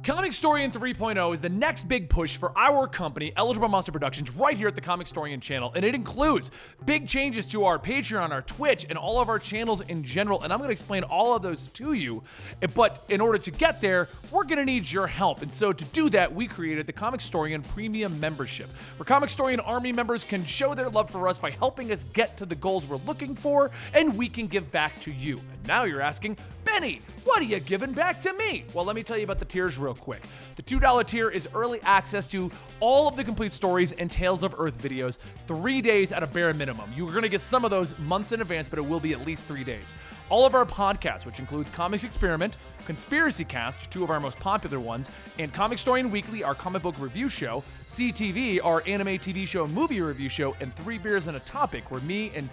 Comicstorian 3.0 is the next big push for our company, Eligible Monster Productions, right here at the Comicstorian channel, and it includes big changes to our Patreon, our Twitch, and all of our channels in general, and I'm going to explain all of those to you, but in order to get there, we're going to need your help, and so to do that, we created the Comicstorian Premium Membership, where Comicstorian Army members can show their love for us by helping us get to the goals we're looking for, and we can give back to you. And now you're asking, Benny, what are you giving back to me? Well, let me tell you about the tiers real quick. The $2 tier is early access to all of the complete stories and Tales of Earth videos, 3 days at a bare minimum. You're going to get some of those months in advance, but it will be at least 3 days. All of our podcasts, which includes Comics Experiment, Conspiracy Cast, two of our most popular ones, and Comicstorian Weekly, our comic book review show, CTV, our anime TV show and movie review show, and 3 Beers and a Topic, where me and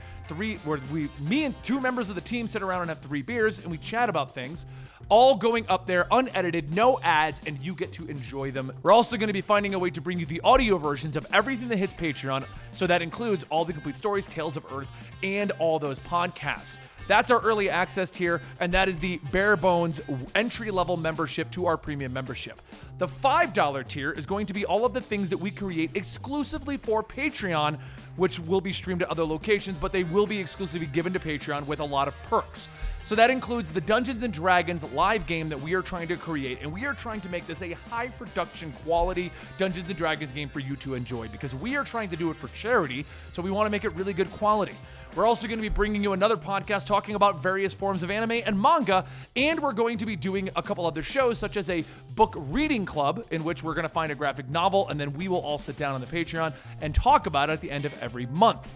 two members of the team sit around and have 3 beers and we chat about things, all going up there unedited, no ads, and you get to enjoy them. We're also going to be finding a way to bring you the audio versions of everything that hits Patreon, so that includes all the complete stories, Tales of Earth, and all those podcasts. That's our early access tier, and that is the bare bones entry-level membership to our premium membership. The $5 tier is going to be all of the things that we create exclusively for Patreon, which will be streamed to other locations, but they will be exclusively given to Patreon with a lot of perks. So that includes the Dungeons & Dragons live game that we are trying to create, and we are trying to make this a high production quality Dungeons & Dragons game for you to enjoy, because we are trying to do it for charity, so we want to make it really good quality. We're also going to be bringing you another podcast talking about various forms of anime and manga, and we're going to be doing a couple other shows, such as a book reading club, in which we're going to find a graphic novel, and then we will all sit down on the Patreon and talk about it at the end of every month.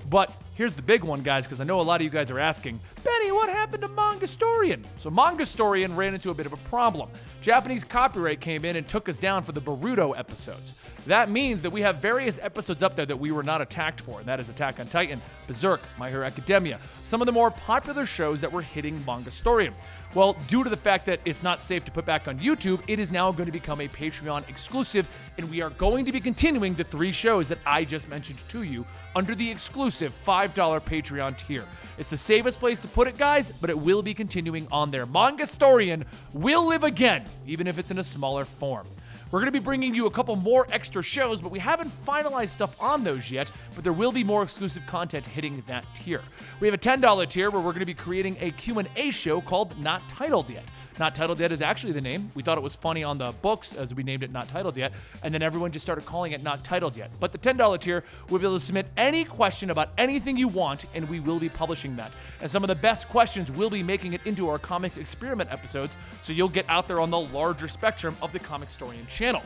But here's the big one, guys, because I know a lot of you guys are asking, Benny, what happened to Comicstorian? So Comicstorian ran into a bit of a problem. Japanese copyright came in and took us down for the Boruto episodes. That means that we have various episodes up there that we were not attacked for, and that is Attack on Titan, Berserk, My Hero Academia, some of the more popular shows that were hitting Comicstorian. Well, due to the fact that it's not safe to put back on YouTube, it is now going to become a Patreon exclusive, and we are going to be continuing the 3 shows that I just mentioned to you under the exclusive $5 Patreon tier. It's the safest place to put it, guys, but it will be continuing on there. Comicstorian will live again, even if it's in a smaller form. We're going to be bringing you a couple more extra shows, but we haven't finalized stuff on those yet, but there will be more exclusive content hitting that tier. We have a $10 tier where we're going to be creating a Q&A show called Not Titled Yet. Not Titled Yet is actually the name. We thought it was funny on the books as we named it Not Titled Yet, and then everyone just started calling it Not Titled Yet. But the $10 tier, we'll be able to submit any question about anything you want, and we will be publishing that. And some of the best questions will be making it into our Comics Experiment episodes, so you'll get out there on the larger spectrum of the Comicstorian channel.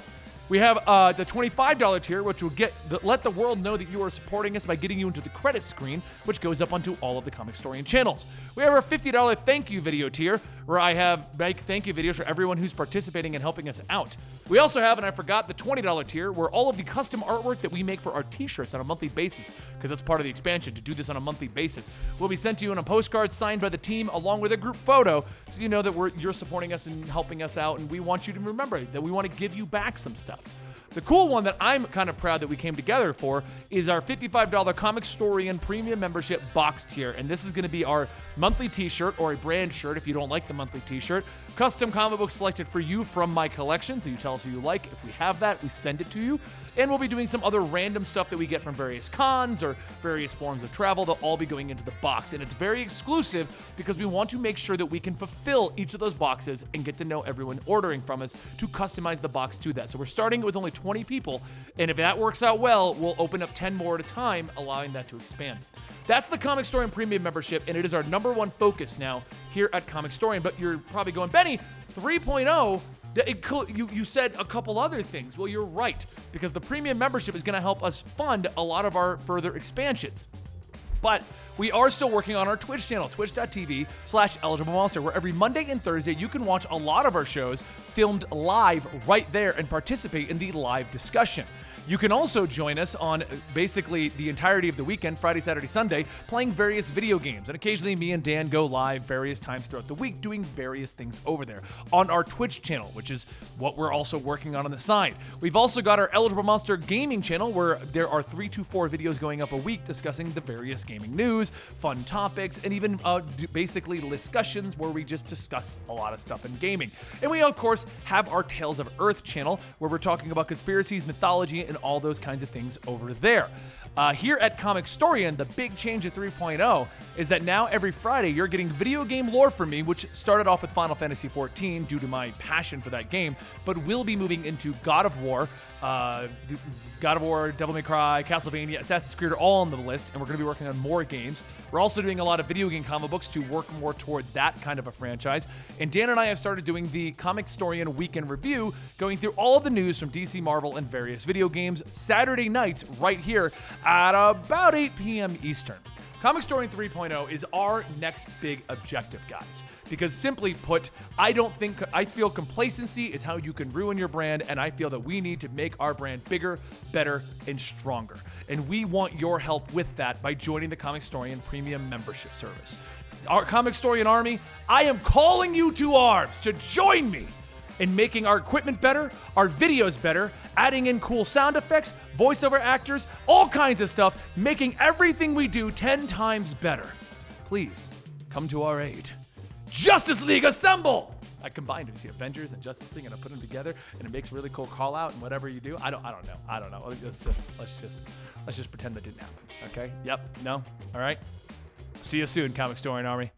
We have the $25 tier, which will let the world know that you are supporting us by getting you into the credit screen, which goes up onto all of the Comicstorian channels. We have our $50 thank you video tier, where I make thank you videos for everyone who's participating and helping us out. We also have, and I forgot, the $20 tier, where all of the custom artwork that we make for our t-shirts on a monthly basis, because that's part of the expansion, to do this on a monthly basis, will be sent to you in a postcard signed by the team along with a group photo, so you know that you're supporting us and helping us out, and we want you to remember that we want to give you back some stuff. The cool one that I'm kind of proud that we came together for is our $55 Comicstorian Premium Membership box tier, and this is going to be our monthly t-shirt, or a brand shirt if you don't like the monthly t-shirt. Custom comic books selected for you from my collection, so you tell us who you like. If we have that, we send it to you. And we'll be doing some other random stuff that we get from various cons or various forms of travel. They'll all be going into the box. And it's very exclusive because we want to make sure that we can fulfill each of those boxes and get to know everyone ordering from us to customize the box to that. So we're starting with only 20 people. And if that works out well, we'll open up 10 more at a time, allowing that to expand. That's the Comicstorian Premium Membership, and it is our #1 focus now here at Comicstorian. But you're probably going, Benny, 3.0, you said a couple other things. Well, you're right, because the premium membership is going to help us fund a lot of our further expansions. But we are still working on our Twitch channel, twitch.tv/EligibleMonster, where every Monday and Thursday you can watch a lot of our shows filmed live right there and participate in the live discussion. You can also join us on basically the entirety of the weekend, Friday, Saturday, Sunday, playing various video games. And occasionally me and Dan go live various times throughout the week doing various things over there on our Twitch channel, which is what we're also working on the side. We've also got our Eligible Monster gaming channel where there are 3 to 4 videos going up a week discussing the various gaming news, fun topics, and even basically discussions where we just discuss a lot of stuff in gaming. And we, of course, have our Tales of Earth channel where we're talking about conspiracies, mythology, and all those kinds of things over there. Here at Comicstorian, the big change at 3.0 is that now every Friday you're getting video game lore from me, which started off with Final Fantasy XIV due to my passion for that game, but will be moving into God of War, Devil May Cry, Castlevania, Assassin's Creed are all on the list, and we're going to be working on more games. We're also doing a lot of video game comic books to work more towards that kind of a franchise. And Dan and I have started doing the Comicstorian Weekend Review, going through all of the news from DC, Marvel, and various video games Saturday nights right here at about 8 p.m. Eastern. Comicstorian 3.0 is our next big objective, guys. Because simply put, I feel complacency is how you can ruin your brand, and I feel that we need to make our brand bigger, better, and stronger. And we want your help with that by joining the Comicstorian Premium Membership Service. Our Comicstorian Army, I am calling you to arms to join me in making our equipment better, our videos better, adding in cool sound effects, voiceover actors, all kinds of stuff, making everything we do 10 times better. Please, come to our aid. Justice League Assemble! I combined them, you see Avengers and Justice League, and I put them together, and it makes a really cool call out, and whatever you do, I don't know. Let's just pretend that didn't happen, okay? Yep, no, all right? See you soon, Comicstorian Army.